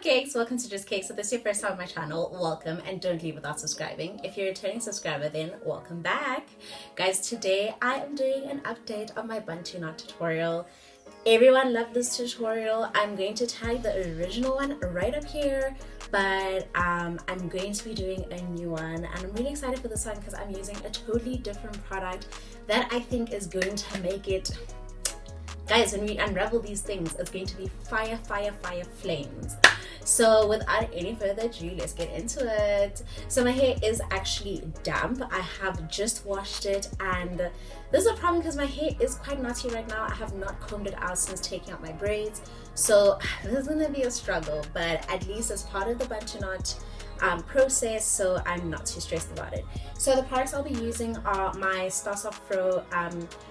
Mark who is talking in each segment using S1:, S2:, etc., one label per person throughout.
S1: Cupcakes, welcome to Just Cakes. So this is your first time on my channel, welcome, and don't leave without subscribing. If you're a returning subscriber, then welcome back. Guys, today I am doing an update on my Bantu Knot tutorial. Everyone loved this tutorial. I'm going to tag the original one right up here, but I'm going to be doing a new one, and I'm really excited for this one because I'm using a totally different product that I think is going to make it, guys, when we unravel these things, it's going to be fire, fire, fire, flames. So without any further ado, let's get into it. So my hair is actually damp. I have just washed it, and this is a problem because my hair is quite knotty right now. I have not combed it out since taking out my braids. So this is gonna be a struggle, but at least as part of the Bantu Knot process, so I'm not too stressed about it. So the products I'll be using are my Start Off Pro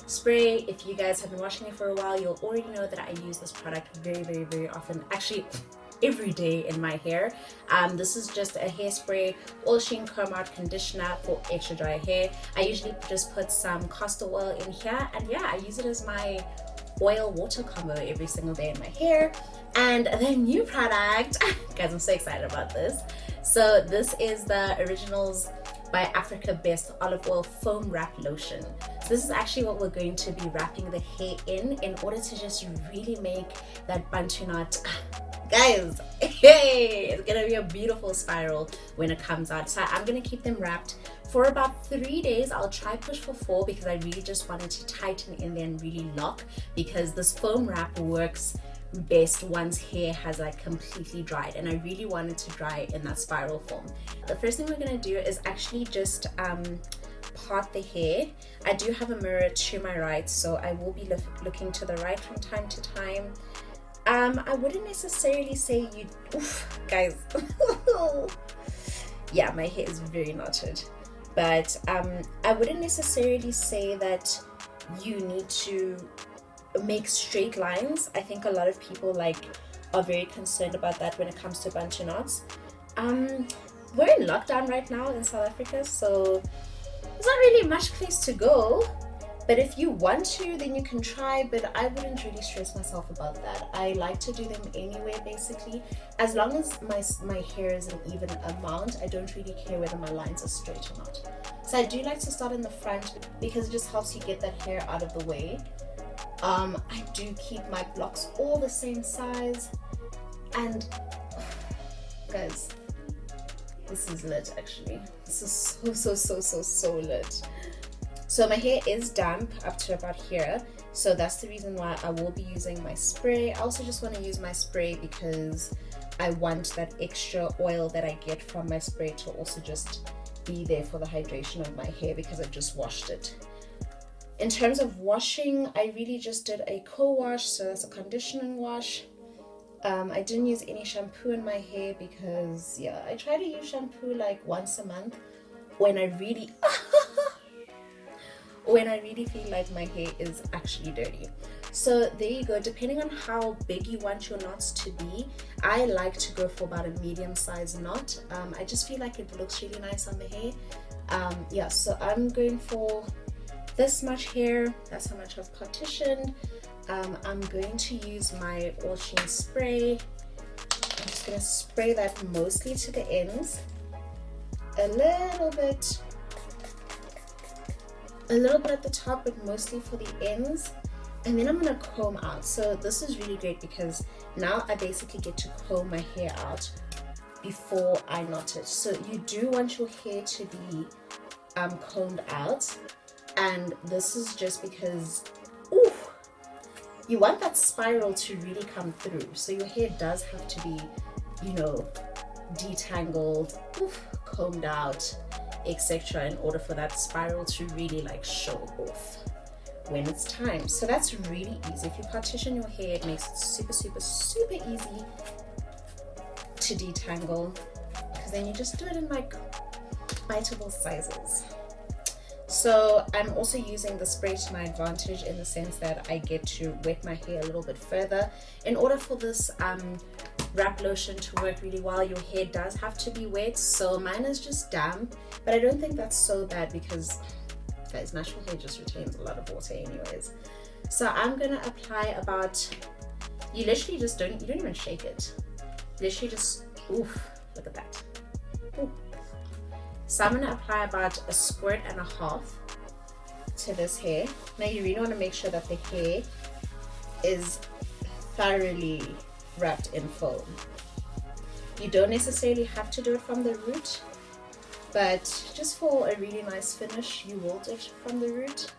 S1: spray. If you guys have been watching me for a while, you'll already know that I use this product very, very, very often. Actually, every day in my hair. This is just a hairspray, oil sheen comb out conditioner for extra dry hair. I usually just put some castor oil in here, and yeah, I use it as my oil water combo every single day in my hair. And the new product, guys, I'm so excited about this. So this is the Originals by Africa Best Olive Oil Foam Wrap Lotion. So this is actually what we're going to be wrapping the hair in order to just really make that Bantu Knot, guys, hey, it's gonna be a beautiful spiral when it comes out. So I'm gonna keep them wrapped for about 3 days. I'll try push for 4 because I really just wanted to tighten in there and really lock, because this foam wrap works best once hair has like completely dried, and I really wanted to dry in that spiral form. The first thing we're gonna do is actually just part the hair. I do have a mirror to my right, so I will be looking to the right from time to time. I wouldn't necessarily say you, oof, guys, yeah, my hair is very knotted, but I wouldn't necessarily say that you need to make straight lines. I think a lot of people are very concerned about that when it comes to Bantu knots. We're in lockdown right now in South Africa, so there's not really much place to go. But if you want to, then you can try, but I wouldn't really stress myself about that. I like to do them anyway, basically. As long as my hair is an even amount, I don't really care whether my lines are straight or not. So I do like to start in the front because it just helps you get that hair out of the way. I do keep my blocks all the same size, and guys, this is lit actually. This is so lit. So my hair is damp up to about here, so that's the reason why I will be using my spray. I also just want to use my spray because I want that extra oil that I get from my spray to also just be there for the hydration of my hair because I just washed it. In terms of washing, I really just did a co-wash, so that's a conditioning wash. I didn't use any shampoo in my hair because, yeah, I try to use shampoo like once a month when I really feel like my hair is actually dirty. So there you go. Depending on how big you want your knots to be, I like to go for about a medium-sized knot. I just feel like it looks really nice on the hair. Yeah, so I'm going for this much hair. That's how much I've partitioned. I'm going to use my oil sheen spray. I'm just going to spray that mostly to the ends, a little bit at the top, but mostly for the ends, and then I'm going to comb out. So this is really great because now I basically get to comb my hair out before I knot it. So you do want your hair to be combed out, and this is just because, ooh, you want that spiral to really come through. So your hair does have to be, you know, detangled, oof, combed out, etc., in order for that spiral to really show off when it's time. So that's really easy. If you partition your hair, it makes it super easy to detangle, because then you just do it in biteable sizes. So I'm also using the spray to my advantage in the sense that I get to wet my hair a little bit further. In order for this wrap lotion to work really well, your hair does have to be wet. So mine is just damp, but I don't think that's so bad because, guys, natural hair just retains a lot of water anyways. So I'm gonna apply about, you literally just you don't even shake it. literally just, oof, look at that. Ooh. So I'm gonna apply about a squirt and a half to this hair. Now you really want to make sure that the hair is thoroughly wrapped in foam. You don't necessarily have to do it from the root, but just for a really nice finish, you will do it from the root.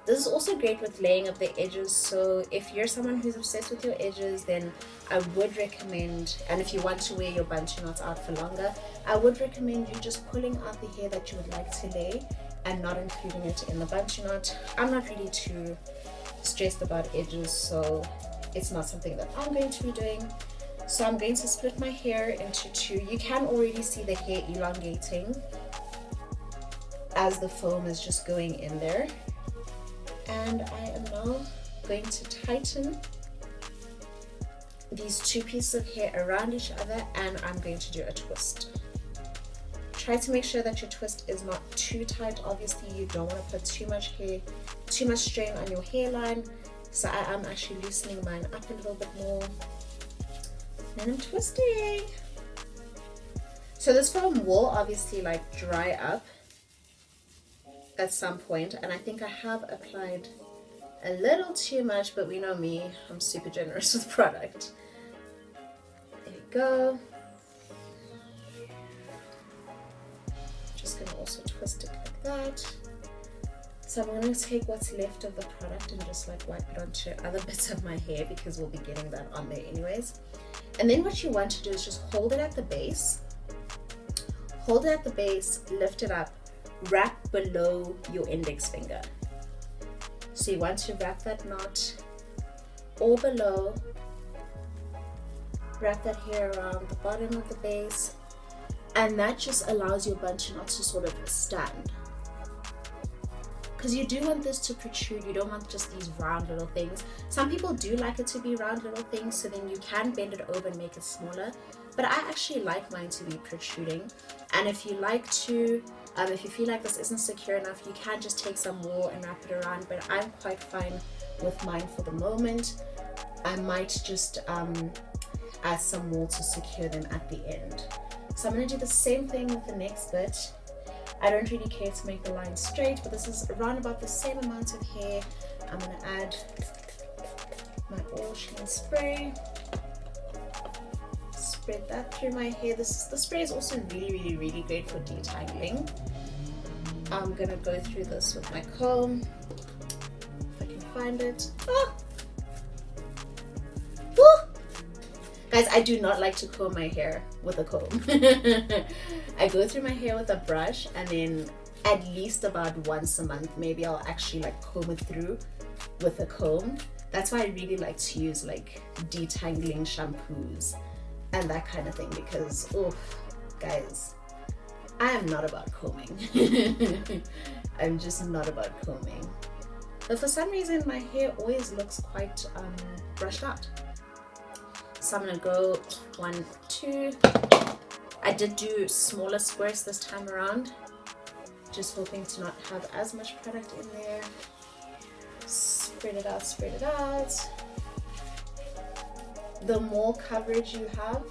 S1: This is also great with laying up the edges, so if you're someone who's obsessed with your edges, then I would recommend, and if you want to wear your Bantu knots out for longer, I would recommend you just pulling out the hair that you would like to lay and not including it in the Bantu knot. I'm not really too stressed about edges, so it's not something that I'm going to be doing. So I'm going to split my hair into two. You can already see the hair elongating as the foam is just going in there. And I am now going to tighten these two pieces of hair around each other, and I'm going to do a twist. Try to make sure that your twist is not too tight. Obviously, you don't want to put too much strain on your hairline. So I am actually loosening mine up a little bit more. And I'm twisting. So this foam will obviously like dry up at some point, and I think I have applied a little too much, but we know me, I'm super generous with product. There we go. Just gonna also twist it like that. So I'm gonna take what's left of the product and just like wipe it onto other bits of my hair, because we'll be getting that on there anyways. And then what you want to do is just hold it at the base. Hold it at the base, lift it up, wrap below your index finger. So you want to wrap that knot all below, wrap that hair around the bottom of the base, and that just allows your Bantu knot to sort of stand. Because you do want this to protrude, you don't want just these round little things. Some people do like it to be round little things, so then you can bend it over and make it smaller. But I actually like mine to be protruding. And if you like to, if you feel like this isn't secure enough, you can just take some wool and wrap it around, but I'm quite fine with mine for the moment. I might just add some wool to secure them at the end. So I'm going to do the same thing with the next bit. I don't really care to make the line straight, but this is around about the same amount of hair. I'm going to add my oil sheen spray. Spread that through my hair. The spray is also really great for detangling. I'm gonna go through this with my comb, if I can find it. Ah! Woo! Guys, I do not like to comb my hair with a comb. I go through my hair with a brush, and then at least about once a month, maybe I'll actually like comb it through with a comb. That's why I really like to use like detangling shampoos and that kind of thing, because oh guys, I am not about combing. I'm just not about combing. But for some reason my hair always looks quite brushed out. So I'm gonna go 1, 2. I did do smaller squares this time around, just hoping to not have as much product in there. Spread it out, spread it out. The more coverage you have,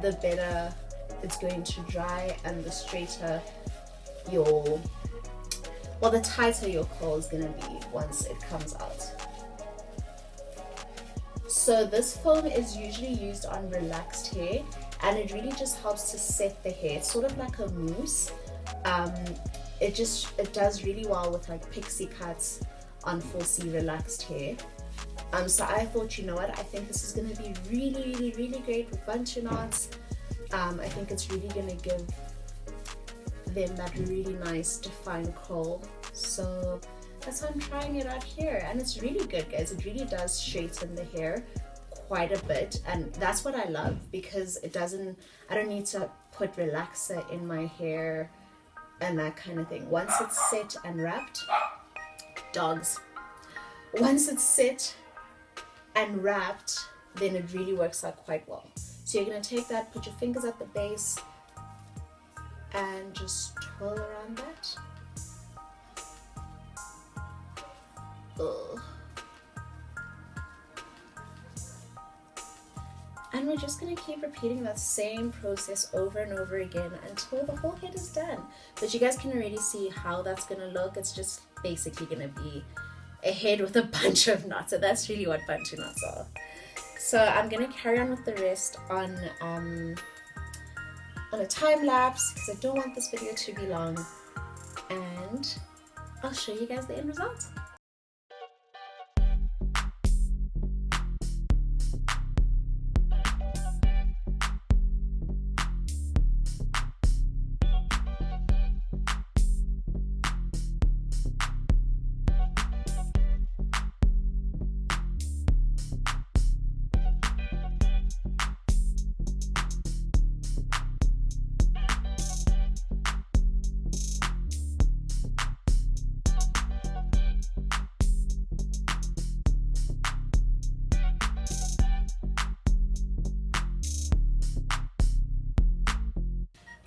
S1: the better it's going to dry, and the straighter your, well, the tighter your curl is going to be once it comes out. So this foam is usually used on relaxed hair, and it really just helps to set the hair. It's sort of like a mousse. It does really well with like pixie cuts on 4C relaxed hair. So I thought, you know what, I think this is going to be really great with Bantu knots. I think it's really going to give them that really nice defined curl. So that's why I'm trying it out here, and it's really good, guys. It really does straighten the hair quite a bit, and that's what I love, because I don't need to put relaxer in my hair and that kind of thing. Once it's set and wrapped, once it's set and wrapped, then it really works out quite well. So you're going to take that, put your fingers at the base, and just twirl around that. And we're just going to keep repeating that same process over and over again until the whole head is done. But you guys can already see how that's going to look. It's just basically going to be a head with a bunch of knots. So that's really what Bantu knots are. So I'm going to carry on with the rest on a time lapse because I don't want this video to be long. And I'll show you guys the end result.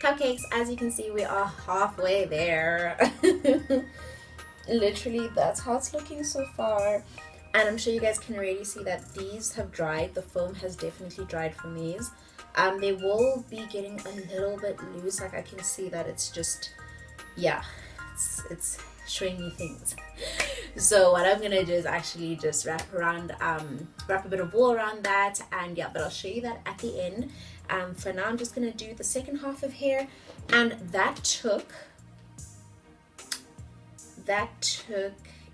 S1: Cupcakes, as you can see, we are halfway there. Literally, that's how it's looking so far. And I'm sure you guys can already see that these have dried. The foam has definitely dried from these. They will be getting a little bit loose. Like I can see that it's just, yeah, it's showing me things. So what I'm gonna do is actually just wrap a bit of wool around that, and yeah, but I'll show you that at the end. For now, I'm just gonna do the second half of hair, and that took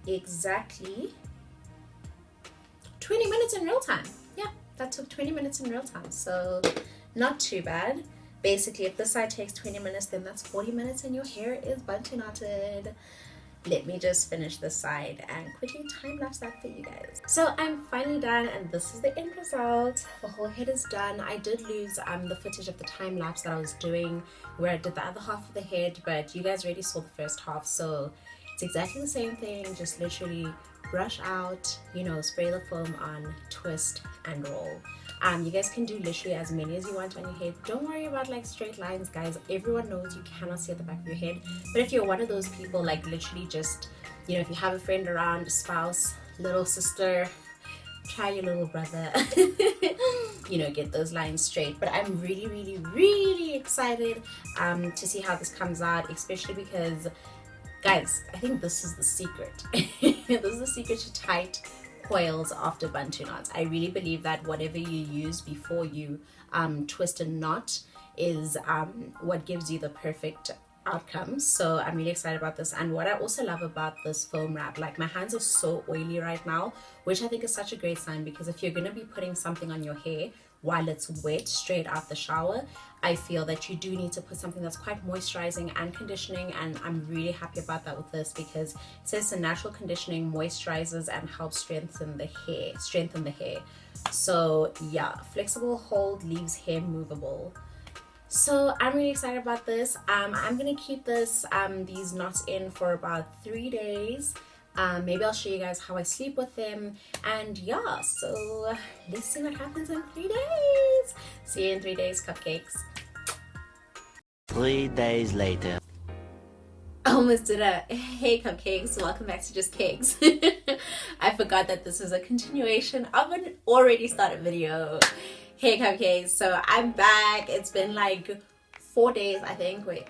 S1: exactly 20 minutes in real time. Yeah, that took 20 minutes in real time, so not too bad. Basically, if this side takes 20 minutes, then that's 40 minutes and your hair is Bantu knotted. Let me just finish this side and quickly time lapse that for you guys. So I'm finally done, and this is the end result. The whole head is done. I did lose the footage of the time lapse that I was doing where I did the other half of the head, but you guys already saw the first half, so it's exactly the same thing. Just literally brush out, you know, spray the foam on, twist and roll. You guys can do literally as many as you want on your head. Don't worry about like straight lines, guys. Everyone knows you cannot see at the back of your head. But if you're one of those people, like literally just, you know, if you have a friend around, a spouse, little sister, try your little brother, you know, get those lines straight. But I'm really, really, really excited to see how this comes out, especially because, guys, I think this is the secret. This is the secret to tight coils after Bantu knots. I really believe that whatever you use before you twist a knot is what gives you the perfect outcome. So I'm really excited about this. And what I also love about this foam wrap, like my hands are so oily right now, which I think is such a great sign, because if you're going to be putting something on your hair while it's wet straight out the shower, I feel that you do need to put something that's quite moisturizing and conditioning, and I'm really happy about that with this, because it says the natural conditioning moisturizes and helps strengthen the hair. So yeah, flexible hold leaves hair movable. So I'm really excited about this. I'm gonna keep these knots in for about 3 days. Maybe I'll show you guys how I sleep with them, and yeah, so let's see what happens in 3 days. See you in 3 days, cupcakes.
S2: 3 days later.
S1: Almost did a hey cupcakes, welcome back to Just Cakes. I forgot that this is a continuation of an already started video. Hey cupcakes, so I'm back. It's been like 4 days, I think. Wait,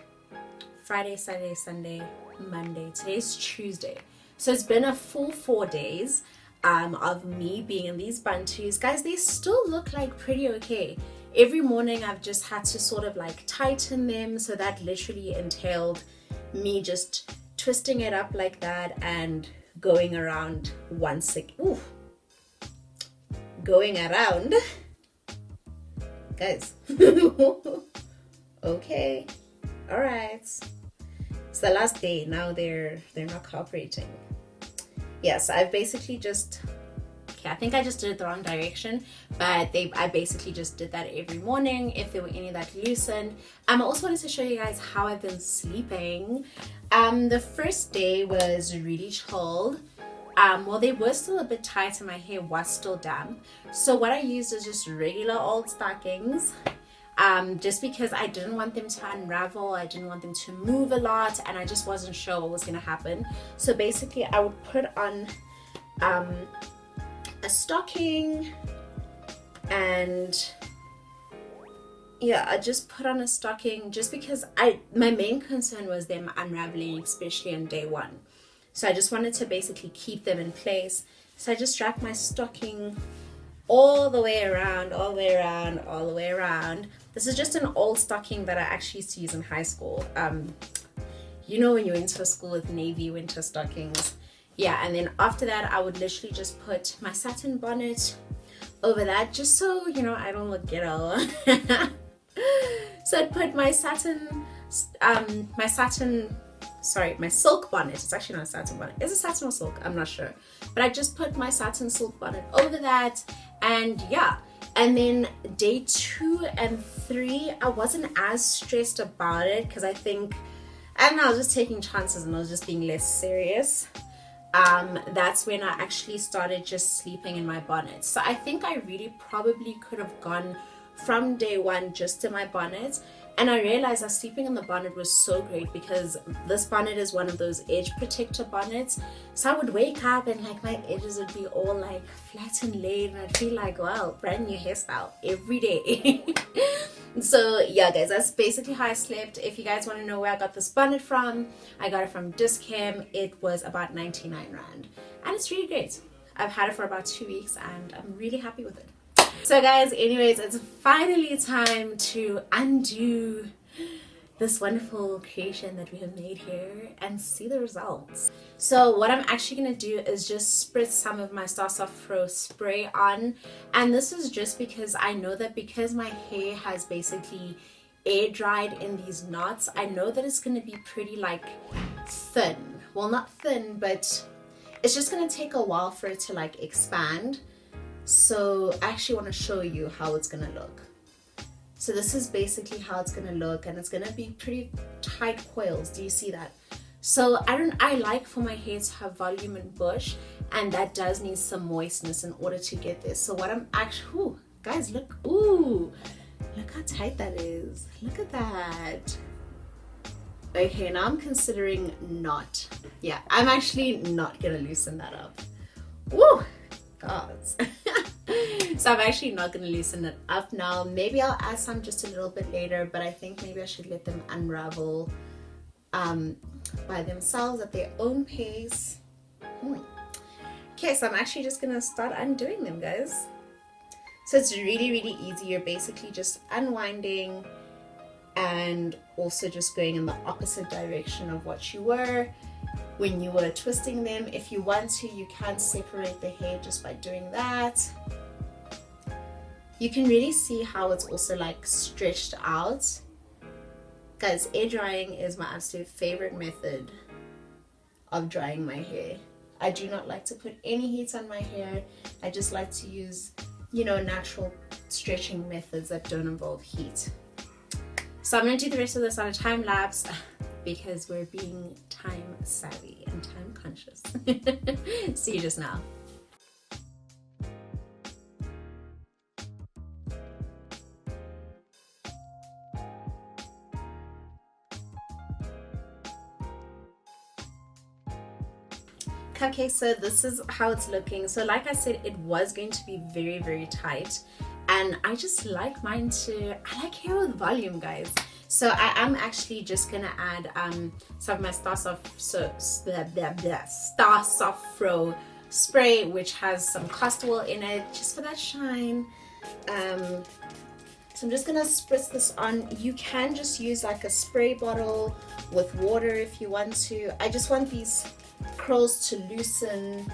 S1: Friday, Saturday, Sunday, Monday. Today's Tuesday. So it's been a full 4 days of me being in these bantus. Guys, they still look like pretty okay. Every morning I've just had to sort of like tighten them, so that literally entailed me just twisting it up like that and going around going around. Guys. Okay. All right. It's the last day. Now they're not cooperating. Yes, I've basically just, okay, I think I just did it the wrong direction, but I basically just did that every morning if there were any that loosened. I also wanted to show you guys how I've been sleeping. The first day was really chilled. Well, they were still a bit tight and my hair was still damp. So what I used is just regular old stockings. Just because I didn't want them to unravel, I didn't want them to move a lot, and I just wasn't sure what was going to happen. So basically I would put on a stocking and yeah, I just put on a stocking just because my main concern was them unraveling, especially on day one. So I just wanted to basically keep them in place. So I just wrapped my stocking all the way around, all the way around, all the way around. This is just an old stocking that I actually used to use in high school. You know, when you went to school with navy winter stockings. Yeah, and then after that, I would literally just put my satin bonnet over that, just so, you know, I don't look ghetto. So I'd put my my silk bonnet. It's actually not a satin bonnet. Is it satin or silk? I'm not sure. But I just put my satin silk bonnet over that, and yeah. And then day 2 and 3, I wasn't as stressed about it because I think, I don't know, I was just taking chances and I was just being less serious. That's when I actually started just sleeping in my bonnet. So I think I really probably could have gone from day 1 just in my bonnet. And I realized that sleeping in the bonnet was so great because this bonnet is one of those edge protector bonnets. So I would wake up and like my edges would be all like flat and laid, and I'd feel like, wow, brand new hairstyle every day. So yeah, guys, that's basically how I slept. If you guys want to know where I got this bonnet from, I got it from Discam. It was about 99 Rand. And it's really great. I've had it for about 2 weeks and I'm really happy with it. So guys, anyways, it's finally time to undo this wonderful creation that we have made here and see the results. So what I'm actually going to do is just spritz some of my Star Soft Pro spray on, and this is just because I know that because my hair has basically air dried in these knots, I know that it's going to be pretty like thin. Well, not thin, but it's just going to take a while for it to like expand. So I actually want to show you how it's going to look. So this is basically how it's going to look, and it's going to be pretty tight coils. Do you see that? So I like for my hair to have volume and bush, and that does need some moistness in order to get this. So what I'm actually, ooh, guys, look, ooh, look how tight that is. Look at that. Okay, now I'm considering not. Yeah, I'm actually not going to loosen that up. Woo! Gods. So I'm actually not going to loosen it up now. Maybe I'll add some just a little bit later, but I think maybe I should let them unravel by themselves at their own pace. Okay, so I'm actually just going to start undoing them, guys. So it's really, really easy. You're basically just unwinding and also just going in the opposite direction of what you were when you were twisting them. If you want to, you can separate the hair just by doing that. You can really see how it's also like stretched out. Guys, air drying is my absolute favorite method of drying my hair. I do not like to put any heat on my hair. I just like to use, you know, natural stretching methods that don't involve heat. So I'm going to do the rest of this on a time lapse because we're being time savvy and time conscious. See you just now. Cupcakes, so this is how it's looking. So like I said, it was going to be very, very tight, and I just like mine to, I like hair with volume, guys. So I am actually just gonna add some of my Star Soft Pro spray, which has some castor oil in it, just for that shine. So I'm just gonna spritz this on. You can just use like a spray bottle with water if you want to. I just want these curls to loosen.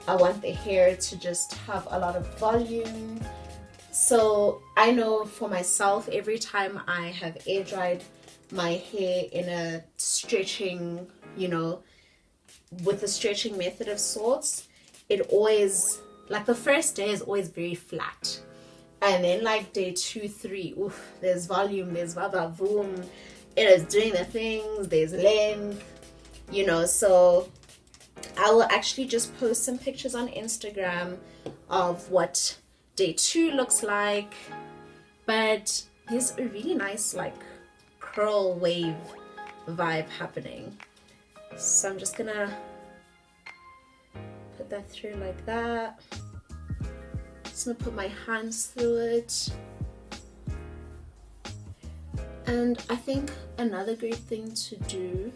S1: I want the hair to just have a lot of volume. So I know for myself, every time I have air dried my hair in a stretching, you know, with a stretching method of sorts, it always, like the first day is always very flat. And then like day 2, 3, oof, there's volume, there's va-va-voom, it is doing the things, there's length, you know. So I will actually just post some pictures on Instagram of what day 2 looks like, but there's a really nice like curl wave vibe happening. So I'm just gonna put that through like that. Just gonna put my hands through it. And I think another great thing to do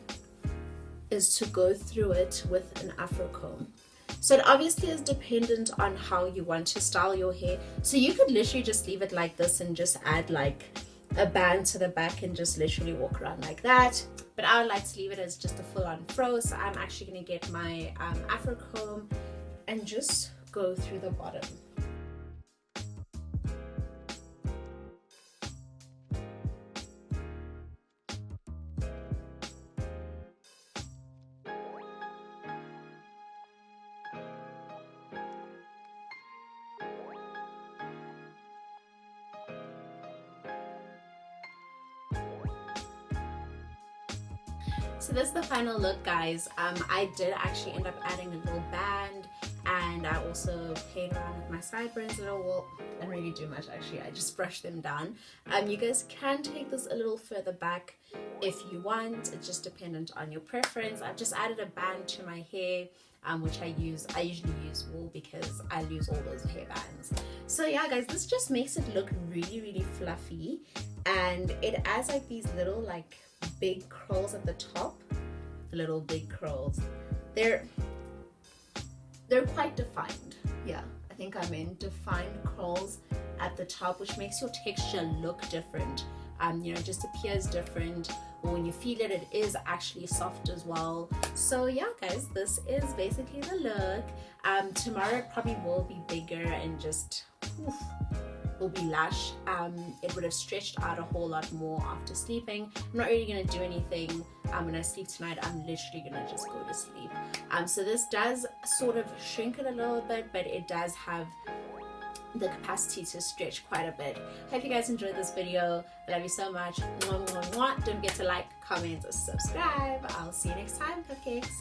S1: is to go through it with an afro comb. So it obviously is dependent on how you want to style your hair. So you could literally just leave it like this and just add like a band to the back and just literally walk around like that. But I would like to leave it as just a full-on fro. So I'm actually going to get my afro comb and just go through the bottom. So this is the final look, guys. I did actually end up adding a little band, and I also played around with my sideburns a little. Well, I didn't really do much actually, I just brushed them down. You guys can take this a little further back if you want. It's just dependent on your preference. I've just added a band to my hair, which I usually use wool because I lose all those hair bands. So yeah, guys, this just makes it look really fluffy, and it adds like these little like big curls at the top. The little big curls, they're quite defined. Yeah, I think I mean defined curls at the top, which makes your texture look different. You know, it just appears different. When you feel it, it is actually soft as well. So yeah, guys, this is basically the look. Tomorrow it probably will be bigger and just will be lush. It would have stretched out a whole lot more after sleeping. I'm not really gonna do anything when I sleep tonight. I'm literally gonna just go to sleep. So this does sort of shrink it a little bit, but it does have the capacity to stretch quite a bit. Hope you guys enjoyed this video. I love you so much. Mwah, mwah, mwah. Don't forget to like, comment, or subscribe. I'll see you next time, cupcakes.